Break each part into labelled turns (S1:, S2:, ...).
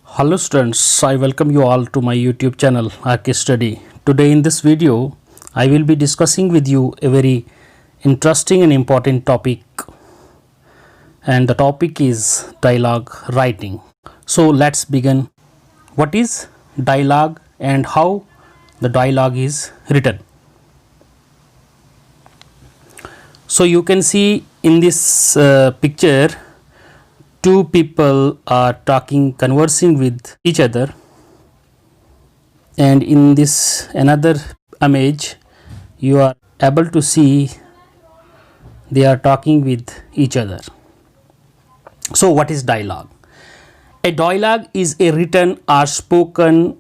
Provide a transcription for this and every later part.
S1: Hello students, I welcome you all to my YouTube channel RK Study. Today in this video, I will be discussing with you a very interesting and important topic, and the topic is dialogue writing. So let's begin. What is dialogue and how the dialogue is written? So you can see in this picture, two people are conversing with each other, and in this another image you are able to see they are talking with each other. So what is dialogue? A dialogue is a written or spoken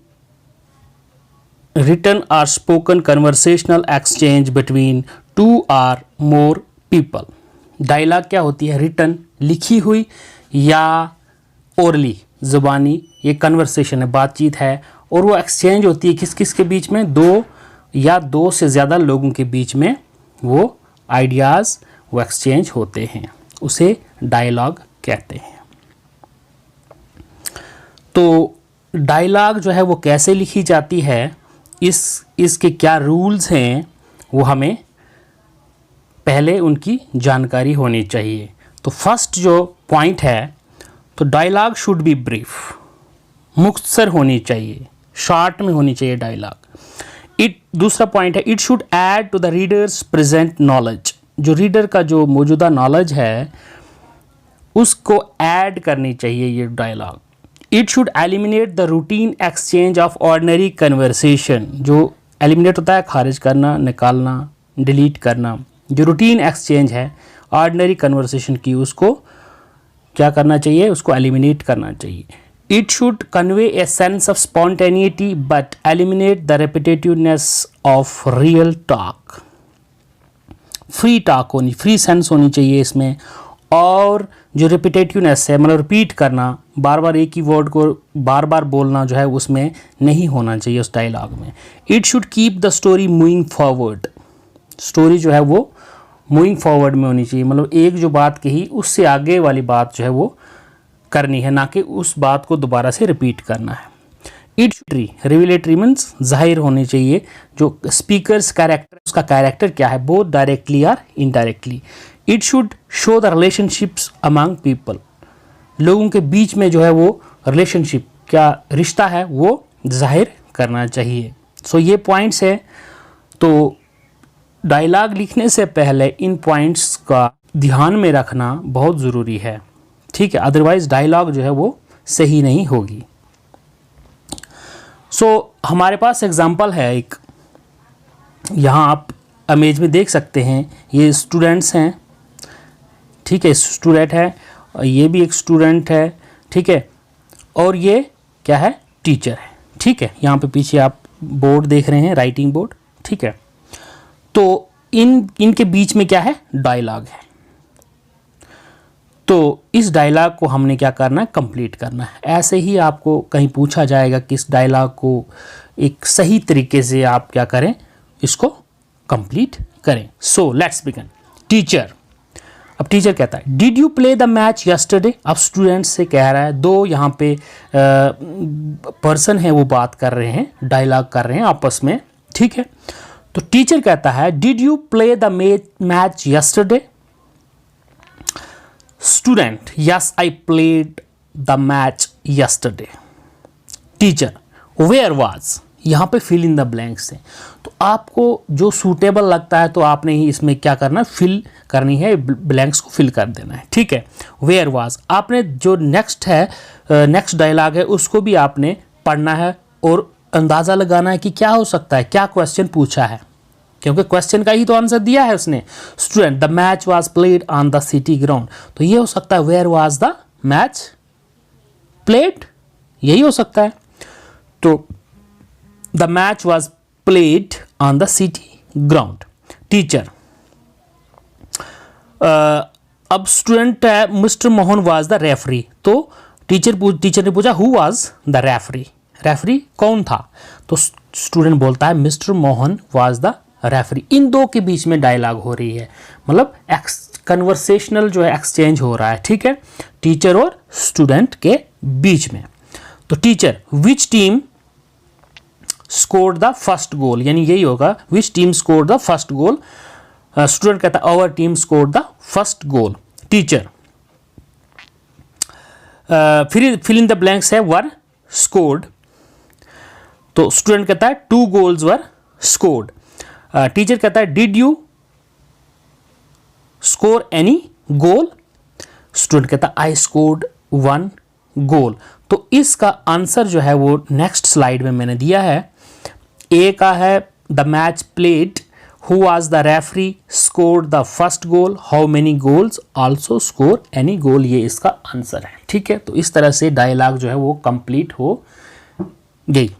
S1: conversational exchange between two or more people. Dialogue क्या होती है? Written, लिखी हुई या orally, ज़ुबानी, ये conversation है, बातचीत है, और वो एक्सचेंज होती है किस किस के बीच में? दो या दो से ज़्यादा लोगों के बीच में वो आइडियाज़ वो एक्सचेंज होते हैं, उसे डायलॉग कहते हैं। तो डायलॉग जो है वो कैसे लिखी जाती है, इसके क्या रूल्स हैं, वो हमें पहले उनकी जानकारी होनी चाहिए। तो फर्स्ट जो पॉइंट है, तो डायलॉग शुड बी ब्रीफ, मुख्तसर होनी चाहिए, शॉर्ट में होनी चाहिए डायलॉग। दूसरा पॉइंट है, it should add to the readers present knowledge, जो रीडर का जो मौजूदा नॉलेज है उसको ऐड करनी चाहिए ये dialogue. It should eliminate the routine exchange of ordinary conversation, जो एलिमिनेट होता है खारिज करना, निकालना, डिलीट करना, जो रूटीन एक्सचेंज है ऑर्डिनरी कन्वर्सेशन की, उसको क्या करना चाहिए? उसको एलिमिनेट करना चाहिए। It should convey a sense of spontaneity but eliminate the repetitiveness of real talk. Free talk होनी, फ्री सेंस होनी चाहिए इसमें, और जो रिपीटेटिवनेस है, मतलब रिपीट करना, बार बार एक ही वर्ड को बार बार बोलना जो है उसमें नहीं होना चाहिए उस डायलॉग में। It should keep the story moving forward, story जो है वो मूविंग फॉरवर्ड में होनी चाहिए, मतलब एक जो बात कही उससे आगे वाली बात जो है वो करनी है, ना कि उस बात को दोबारा से रिपीट करना है। इट शुड रिविलेटरी मीन्स जाहिर होनी चाहिए, जो स्पीकर्स कैरेक्टर, उसका कैरेक्टर क्या है, बोथ डायरेक्टली और indirectly. It should show the relationships among people, लोगों के बीच में जो है वो रिलेशनशिप, क्या रिश्ता है, वो जाहिर करना चाहिए। सो ये पॉइंट्स है। तो डायलॉग लिखने से पहले इन पॉइंट्स का ध्यान में रखना बहुत ज़रूरी है, ठीक है, अदरवाइज़ डायलॉग जो है वो सही नहीं होगी। हमारे पास एग्जांपल है एक, यहाँ आप इमेज में देख सकते हैं, ये स्टूडेंट्स हैं, ठीक है, स्टूडेंट है, ये भी एक स्टूडेंट है, ठीक है, और ये क्या है? टीचर है, ठीक है। यहाँ पे पीछे आप बोर्ड देख रहे हैं, राइटिंग बोर्ड, ठीक है। तो इनके बीच में क्या है? डायलॉग है। तो इस डायलॉग को हमने क्या करना है? कंप्लीट करना है। ऐसे ही आपको कहीं पूछा जाएगा कि इस डायलॉग को एक सही तरीके से आप क्या करें, इसको कंप्लीट करें। So let's begin. टीचर, अब टीचर कहता है, did you play the match yesterday? अब स्टूडेंट्स से कह रहा है, दो यहाँ पे पर्सन है वो बात कर रहे हैं, डायलॉग कर रहे हैं आपस में, ठीक है। तो टीचर कहता है, did you play the match yesterday? Student, yes I played the match yesterday. Teacher, where was? यहाँ पे फिल इन द ब्लैंक्स है, तो आपको जो सूटेबल लगता है तो आपने ही इसमें क्या करना है? फिल करनी है, ब्लैंक्स को फिल कर देना है, ठीक है। वेयर वाज, आपने जो नेक्स्ट है, नेक्स्ट डायलॉग है, उसको भी आपने पढ़ना है और अंदाज़ा लगाना है कि क्या हो सकता है, क्या क्वेश्चन पूछा है, क्योंकि क्वेश्चन का ही तो आंसर दिया है उसने। Student, the match was played on the city ground, तो ये हो सकता है where was the match played, यही हो सकता है। तो the match was played on the city ground. Teacher, अब स्टूडेंट है, mister Mohan was the referee, तो टीचर ने पूछा who was the referee, referee कौन था? तो स्टूडेंट बोलता है mister Mohan was the referee. इन दो के बीच में डायलॉग हो रही है, मतलब कन्वर्सेशनल जो है एक्सचेंज हो रहा है, ठीक है, टीचर और स्टूडेंट के बीच में। तो teacher which team scored the first goal, यानी यही होगा which team scored the first goal. Student कहता है our team scored the first goal. Teacher fill in the blanks है वर स्कोर्ड, तो स्टूडेंट कहता है 2 गोल्स वर स्कोर्ड। टीचर कहता है did you score any goal, student कहता है आई स्कोर्ड 1 गोल। तो इसका आंसर जो है वो नेक्स्ट स्लाइड में मैंने दिया है। ए का है the match played, who was the referee, scored the first goal, how many goals, also score any गोल, ये इसका आंसर है। ठीक है, तो इस तरह से डायलॉग जो है वो कंप्लीट हो गई।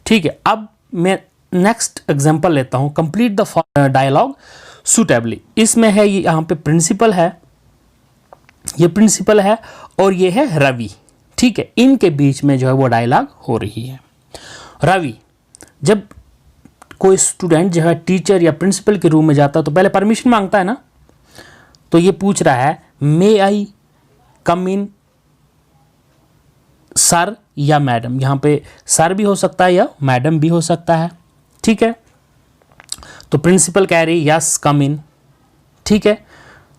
S1: ठीक है, अब मैं नेक्स्ट एग्जांपल लेता हूं, कंप्लीट द डायलॉग सूटेबली। इसमें है ये यहाँ पे प्रिंसिपल है, ये प्रिंसिपल है और ये है रवि। ठीक है, इनके बीच में जो है वो डायलॉग हो रही है। रवि, जब कोई स्टूडेंट जो है टीचर या प्रिंसिपल के रूम में जाता है तो पहले परमिशन मांगता है ना, तो ये पूछ रहा है मे आई कम इन सर या मैडम। यहाँ पे सर भी हो सकता है या मैडम भी हो सकता है। ठीक है, तो प्रिंसिपल कह रही यस कम इन। ठीक है,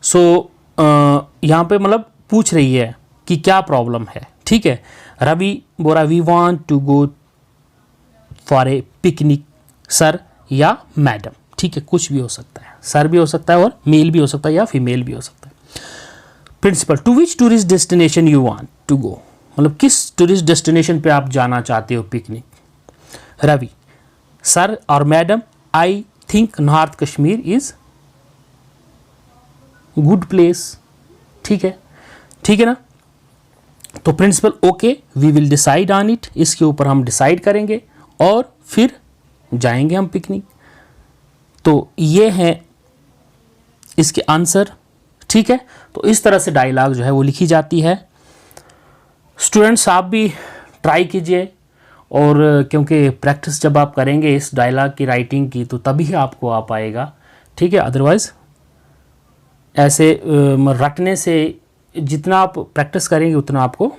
S1: सो यहाँ पे मतलब पूछ रही है कि क्या प्रॉब्लम है। ठीक है, रवि बोला we want to go for a picnic sir या मैडम। ठीक है, कुछ भी हो सकता है, सर भी हो सकता है और मेल भी हो सकता है या फीमेल भी हो सकता है। Principal to which tourist destination you want to go, मतलब किस टूरिस्ट डेस्टिनेशन पे आप जाना चाहते हो पिकनिक। रवि सर और madam I think north Kashmir is good place. ठीक है ना। तो principal okay we will decide on it, इसके ऊपर हम डिसाइड करेंगे और फिर जाएंगे हम पिकनिक। तो ये है इसके आंसर। ठीक है, तो इस तरह से डायलॉग जो है वो लिखी जाती है। स्टूडेंट्स आप भी ट्राई कीजिए, और क्योंकि प्रैक्टिस जब आप करेंगे इस डायलॉग की राइटिंग की तो तभी आपको आ पाएगा। ठीक है, अदरवाइज़ ऐसे रटने से जितना आप प्रैक्टिस करेंगे उतना आपको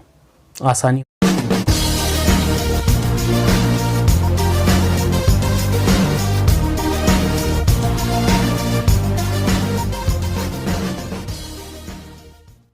S1: आसानी